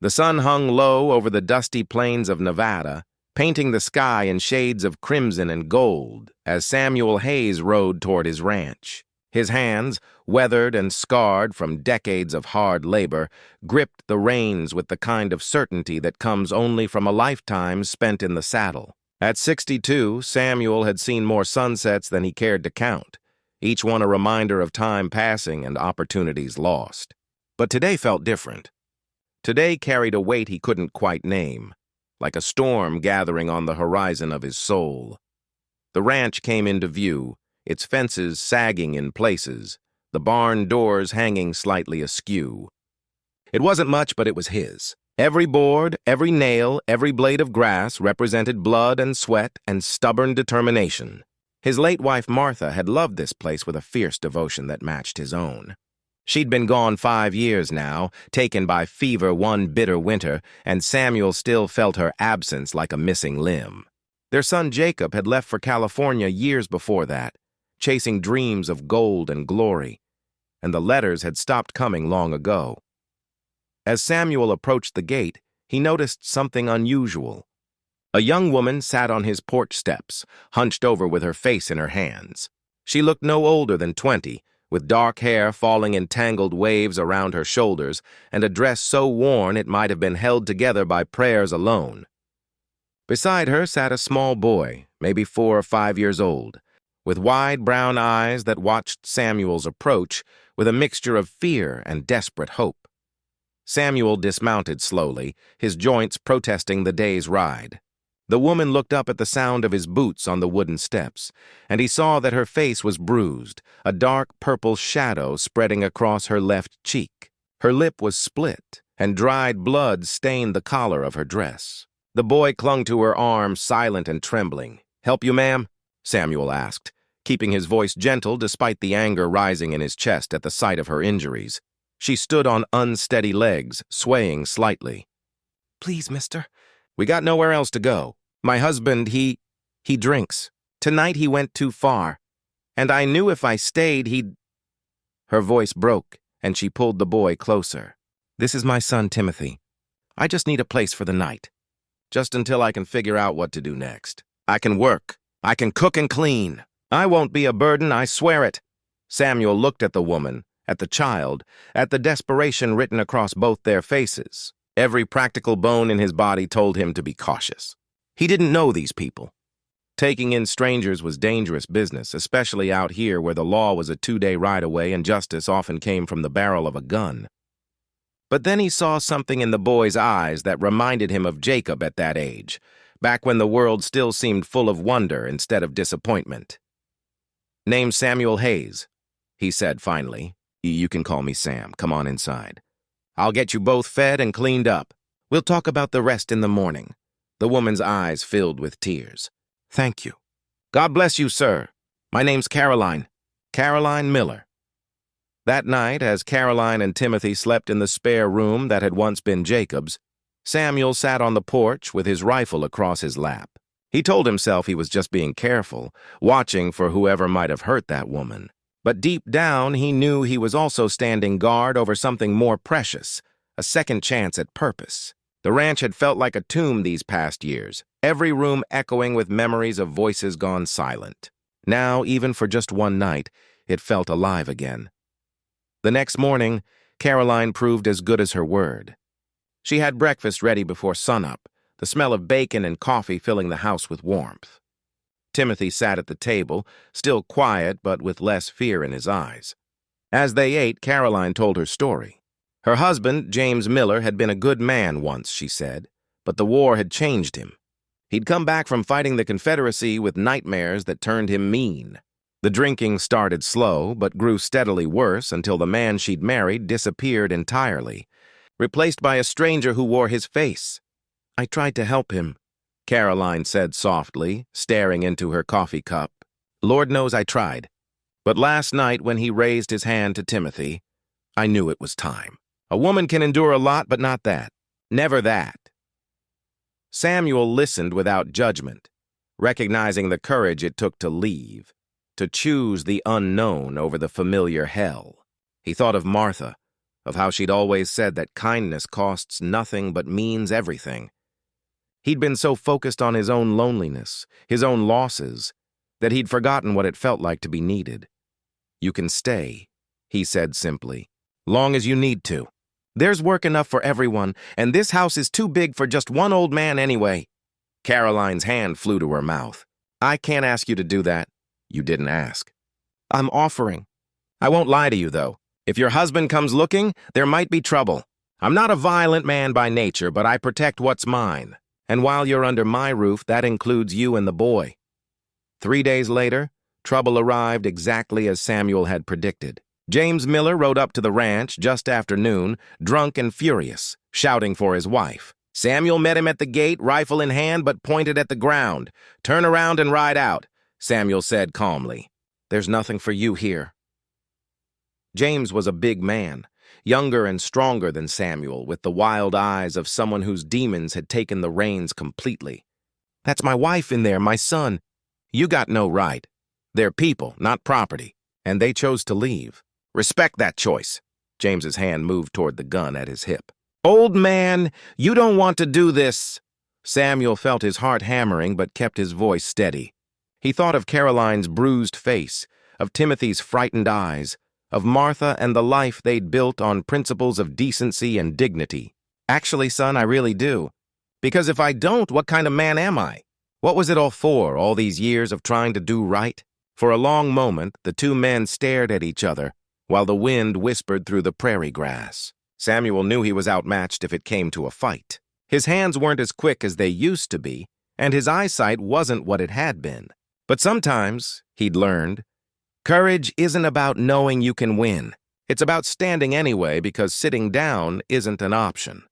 The sun hung low over the dusty plains of Nevada, painting the sky in shades of crimson and gold as Samuel Hayes rode toward his ranch. His hands, weathered and scarred from decades of hard labor, gripped the reins with the kind of certainty that comes only from a lifetime spent in the saddle. At 62, Samuel had seen more sunsets than he cared to count, each one a reminder of time passing and opportunities lost. But today felt different. Today carried a weight he couldn't quite name, like a storm gathering on the horizon of his soul. The ranch came into view, its fences sagging in places, the barn doors hanging slightly askew. It wasn't much, but it was his. Every board, every nail, every blade of grass represented blood and sweat and stubborn determination. His late wife Martha had loved this place with a fierce devotion that matched his own. She'd been gone 5 years now, taken by fever one bitter winter, and Samuel still felt her absence like a missing limb. Their son Jacob had left for California years before that, chasing dreams of gold and glory, and the letters had stopped coming long ago. As Samuel approached the gate, he noticed something unusual. A young woman sat on his porch steps, hunched over with her face in her hands. She looked no older than 20, with dark hair falling in tangled waves around her shoulders and a dress so worn it might have been held together by prayers alone. Beside her sat a small boy, maybe 4 or 5 years old, with wide brown eyes that watched Samuel's approach with a mixture of fear and desperate hope. Samuel dismounted slowly, his joints protesting the day's ride. The woman looked up at the sound of his boots on the wooden steps, and he saw that her face was bruised, a dark purple shadow spreading across her left cheek. Her lip was split, and dried blood stained the collar of her dress. The boy clung to her arm, silent and trembling. "Help you, ma'am?" Samuel asked, keeping his voice gentle despite the anger rising in his chest at the sight of her injuries. She stood on unsteady legs, swaying slightly. "Please, mister. We got nowhere else to go. My husband, he drinks. Tonight he went too far. And I knew if I stayed, he'd—" Her voice broke, and she pulled the boy closer. "This is my son, Timothy. I just need a place for the night. Just until I can figure out what to do next. I can work. I can cook and clean. I won't be a burden, I swear it." Samuel looked at the woman, at the child, at the desperation written across both their faces. Every practical bone in his body told him to be cautious. He didn't know these people. Taking in strangers was dangerous business, especially out here where the law was a 2-day ride away and justice often came from the barrel of a gun. But then he saw something in the boy's eyes that reminded him of Jacob at that age, back when the world still seemed full of wonder instead of disappointment. "Name's Samuel Hayes," he said finally. "You can call me Sam. Come on inside. I'll get you both fed and cleaned up. We'll talk about the rest in the morning." The woman's eyes filled with tears. "Thank you." "God bless you, sir. My name's Caroline. Caroline Miller." That night, as Caroline and Timothy slept in the spare room that had once been Jacob's, Samuel sat on the porch with his rifle across his lap. He told himself he was just being careful, watching for whoever might have hurt that woman. But deep down, he knew he was also standing guard over something more precious, a second chance at purpose. The ranch had felt like a tomb these past years, every room echoing with memories of voices gone silent. Now, even for just one night, it felt alive again. The next morning, Caroline proved as good as her word. She had breakfast ready before sunup, the smell of bacon and coffee filling the house with warmth. Timothy sat at the table, still quiet but with less fear in his eyes. As they ate, Caroline told her story. Her husband, James Miller, had been a good man once, she said, but the war had changed him. He'd come back from fighting the Confederacy with nightmares that turned him mean. The drinking started slow, but grew steadily worse until the man she'd married disappeared entirely, replaced by a stranger who wore his face. "I tried to help him," Caroline said softly, staring into her coffee cup. "Lord knows I tried. But last night when he raised his hand to Timothy, I knew it was time. A woman can endure a lot, but not that. Never that." Samuel listened without judgment, recognizing the courage it took to leave, to choose the unknown over the familiar hell. He thought of Martha, of how she'd always said that kindness costs nothing but means everything. He'd been so focused on his own loneliness, his own losses, that he'd forgotten what it felt like to be needed. "You can stay," he said simply, "long as you need to. There's work enough for everyone, and this house is too big for just one old man anyway." Caroline's hand flew to her mouth. "I can't ask you to do that." "You didn't ask." "I'm offering. I won't lie to you, though. If your husband comes looking, there might be trouble. I'm not a violent man by nature, but I protect what's mine. And while you're under my roof, that includes you and the boy." 3 days later, trouble arrived exactly as Samuel had predicted. James Miller rode up to the ranch just after noon, drunk and furious, shouting for his wife. Samuel met him at the gate, rifle in hand, but pointed at the ground. "Turn around and ride out," Samuel said calmly. "There's nothing for you here." James was a big man, younger and stronger than Samuel, with the wild eyes of someone whose demons had taken the reins completely. "That's my wife in there, my son." "You got no right. They're people, not property, and they chose to leave. Respect that choice." James's hand moved toward the gun at his hip. "Old man, you don't want to do this." Samuel felt his heart hammering but kept his voice steady. He thought of Caroline's bruised face, of Timothy's frightened eyes, of Martha and the life they'd built on principles of decency and dignity. "Actually, son, I really do. Because if I don't, what kind of man am I? What was it all for, all these years of trying to do right?" For a long moment, the two men stared at each other, while the wind whispered through the prairie grass. Samuel knew he was outmatched if it came to a fight. His hands weren't as quick as they used to be, and his eyesight wasn't what it had been. But sometimes, he'd learned, courage isn't about knowing you can win. It's about standing anyway because sitting down isn't an option.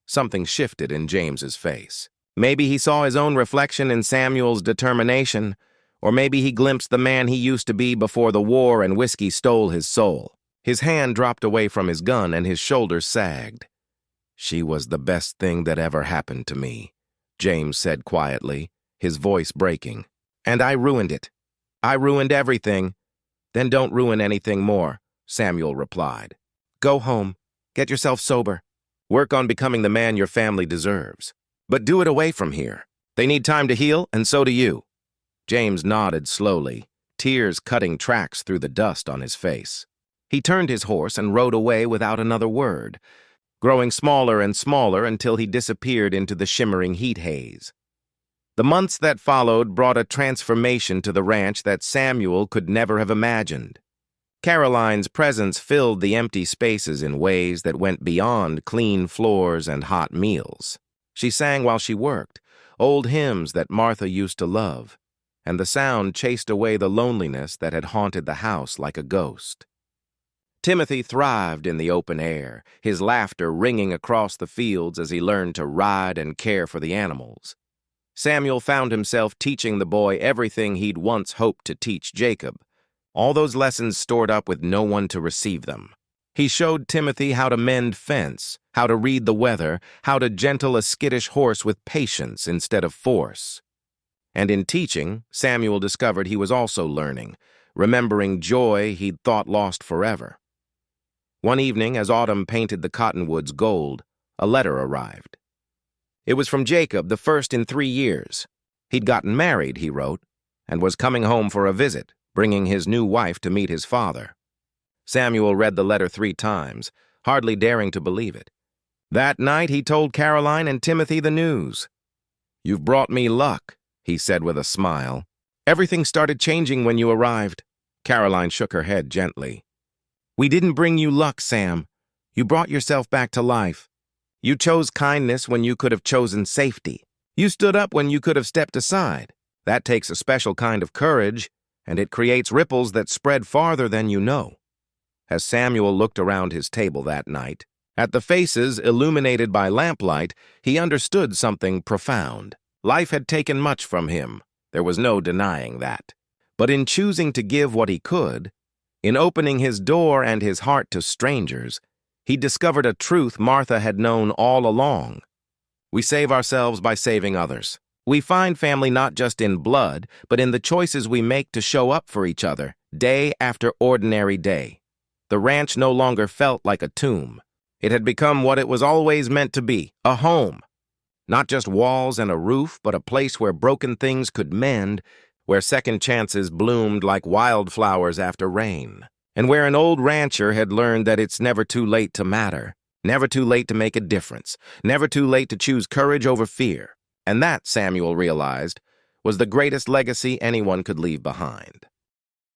Something shifted in James's face. Maybe he saw his own reflection in Samuel's determination, or maybe he glimpsed the man he used to be before the war and whiskey stole his soul. His hand dropped away from his gun and his shoulders sagged. "She was the best thing that ever happened to me," James said quietly, his voice breaking. "And I ruined it. I ruined everything." "Then don't ruin anything more," Samuel replied. "Go home. Get yourself sober. Work on becoming the man your family deserves. But do it away from here. They need time to heal, and so do you." James nodded slowly, tears cutting tracks through the dust on his face. He turned his horse and rode away without another word, growing smaller and smaller until he disappeared into the shimmering heat haze. The months that followed brought a transformation to the ranch that Samuel could never have imagined. Caroline's presence filled the empty spaces in ways that went beyond clean floors and hot meals. She sang while she worked, old hymns that Martha used to love, and the sound chased away the loneliness that had haunted the house like a ghost. Timothy thrived in the open air, his laughter ringing across the fields as he learned to ride and care for the animals. Samuel found himself teaching the boy everything he'd once hoped to teach Jacob, all those lessons stored up with no one to receive them. He showed Timothy how to mend fence, how to read the weather, how to gentle a skittish horse with patience instead of force. And in teaching, Samuel discovered he was also learning, remembering joy he'd thought lost forever. One evening, as autumn painted the cottonwoods gold, a letter arrived. It was from Jacob, the first in 3 years. He'd gotten married, he wrote, and was coming home for a visit, bringing his new wife to meet his father. Samuel read the letter 3 times, hardly daring to believe it. That night, he told Caroline and Timothy the news. "You've brought me luck," he said with a smile. "Everything started changing when you arrived." Caroline shook her head gently. "We didn't bring you luck, Sam. You brought yourself back to life. You chose kindness when you could have chosen safety. You stood up when you could have stepped aside. That takes a special kind of courage, and it creates ripples that spread farther than you know." As Samuel looked around his table that night, at the faces illuminated by lamplight, he understood something profound. Life had taken much from him. There was no denying that. But in choosing to give what he could, in opening his door and his heart to strangers, he discovered a truth Martha had known all along. We save ourselves by saving others. We find family not just in blood, but in the choices we make to show up for each other, day after ordinary day. The ranch no longer felt like a tomb. It had become what it was always meant to be, a home. Not just walls and a roof, but a place where broken things could mend, where second chances bloomed like wildflowers after rain, and where an old rancher had learned that it's never too late to matter, never too late to make a difference, never too late to choose courage over fear. And that, Samuel realized, was the greatest legacy anyone could leave behind.